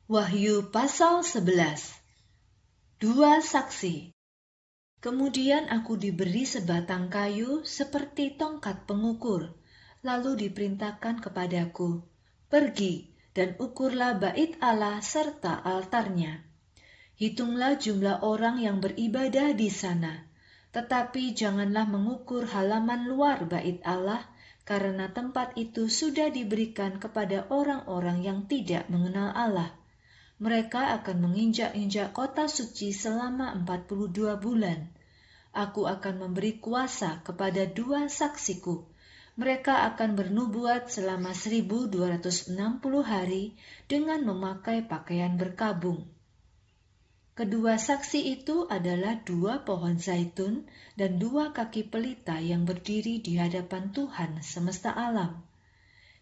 Wahyu pasal 11. Dua saksi. Kemudian aku diberi sebatang kayu seperti tongkat pengukur, lalu diperintahkan kepadaku, "Pergi dan ukurlah bait Allah serta altarnya. Hitunglah jumlah orang yang beribadah di sana, tetapi janganlah mengukur halaman luar bait Allah, karena tempat itu sudah diberikan kepada orang-orang yang tidak mengenal Allah. Mereka akan menginjak-injak kota suci selama 42 bulan. Aku akan memberi kuasa kepada dua saksiku. Mereka akan bernubuat selama 1260 hari dengan memakai pakaian berkabung. Kedua saksi itu adalah dua pohon zaitun dan dua kaki pelita yang berdiri di hadapan Tuhan semesta alam.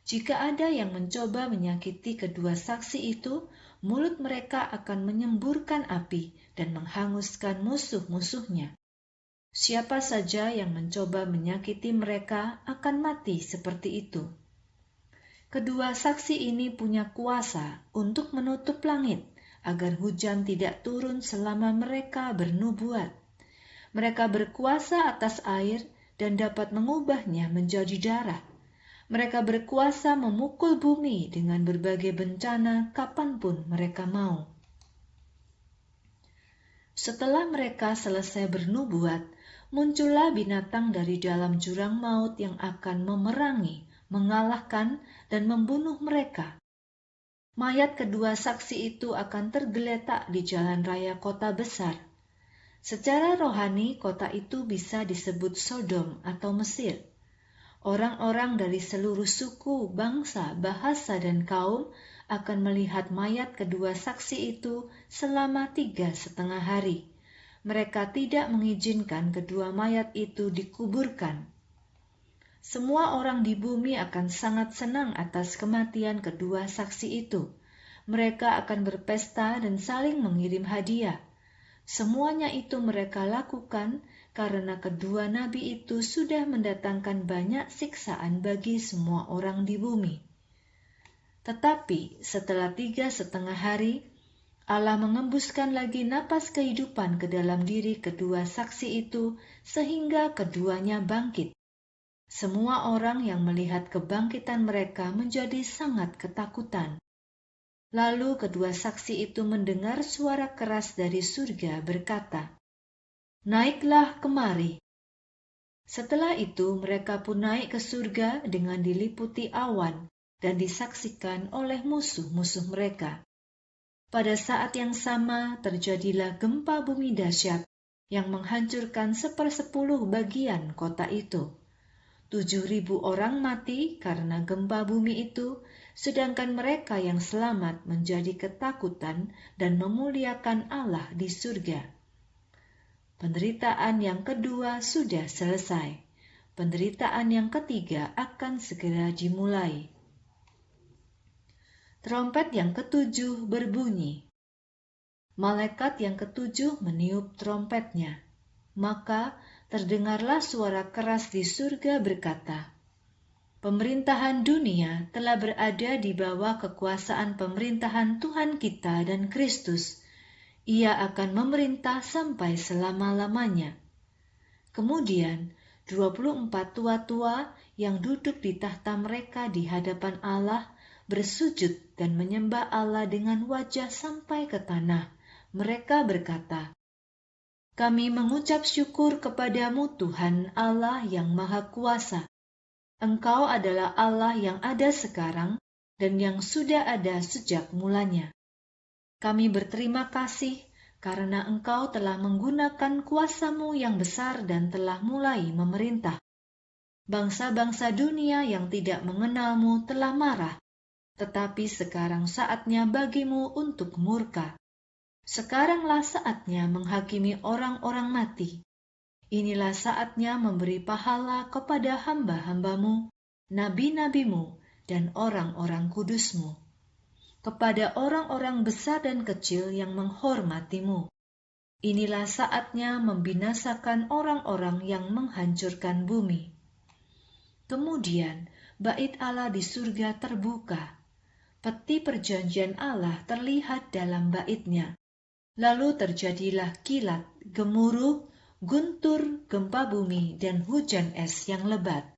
Jika ada yang mencoba menyakiti kedua saksi itu, mulut mereka akan menyemburkan api dan menghanguskan musuh-musuhnya. Siapa saja yang mencoba menyakiti mereka akan mati seperti itu. Kedua saksi ini punya kuasa untuk menutup langit, agar hujan tidak turun selama mereka bernubuat. Mereka berkuasa atas air dan dapat mengubahnya menjadi darah. Mereka berkuasa memukul bumi dengan berbagai bencana kapanpun mereka mau. Setelah mereka selesai bernubuat, muncullah binatang dari dalam jurang maut yang akan memerangi, mengalahkan, dan membunuh mereka. Mayat kedua saksi itu akan tergeletak di jalan raya kota besar. Secara rohani, kota itu bisa disebut Sodom atau Mesir. Orang-orang dari seluruh suku, bangsa, bahasa, dan kaum akan melihat mayat kedua saksi itu selama 3,5 hari. Mereka tidak mengizinkan kedua mayat itu dikuburkan. Semua orang di bumi akan sangat senang atas kematian kedua saksi itu. Mereka akan berpesta dan saling mengirim hadiah. Semuanya itu mereka lakukan karena kedua nabi itu sudah mendatangkan banyak siksaan bagi semua orang di bumi. Tetapi setelah 3,5 hari, Allah mengembuskan lagi napas kehidupan ke dalam diri kedua saksi itu sehingga keduanya bangkit. Semua orang yang melihat kebangkitan mereka menjadi sangat ketakutan. Lalu kedua saksi itu mendengar suara keras dari surga berkata, "Naiklah kemari." Setelah itu mereka pun naik ke surga dengan diliputi awan dan disaksikan oleh musuh-musuh mereka. Pada saat yang sama terjadilah gempa bumi dahsyat yang menghancurkan 1/10 bagian kota itu. 7.000 orang mati karena gempa bumi itu, sedangkan mereka yang selamat menjadi ketakutan dan memuliakan Allah di surga. Penderitaan yang kedua sudah selesai. Penderitaan yang ketiga akan segera dimulai. Trompet yang ketujuh berbunyi. Malaikat yang ketujuh meniup trompetnya. Maka terdengarlah suara keras di surga berkata, "Pemerintahan dunia telah berada di bawah kekuasaan pemerintahan Tuhan kita dan Kristus. Ia akan memerintah sampai selama-lamanya." Kemudian 24 tua-tua yang duduk di tahta mereka di hadapan Allah bersujud dan menyembah Allah dengan wajah sampai ke tanah. Mereka berkata, "Kami mengucap syukur kepadamu Tuhan Allah yang Maha Kuasa. Engkau adalah Allah yang ada sekarang dan yang sudah ada sejak mulanya. Kami berterima kasih karena Engkau telah menggunakan kuasa-Mu yang besar dan telah mulai memerintah. Bangsa-bangsa dunia yang tidak mengenal-Mu telah marah, tetapi sekarang saatnya bagi-Mu untuk murka. Sekaranglah saatnya menghakimi orang-orang mati. Inilah saatnya memberi pahala kepada hamba-hamba-Mu, nabi-nabi-Mu, dan orang-orang kudus-Mu, kepada orang-orang besar dan kecil yang menghormati-Mu. Inilah saatnya membinasakan orang-orang yang menghancurkan bumi." Kemudian bait Allah di surga terbuka. peti perjanjian Allah terlihat dalam baitnya. Lalu terjadilah kilat, gemuruh, guntur, gempa bumi, dan hujan es yang lebat.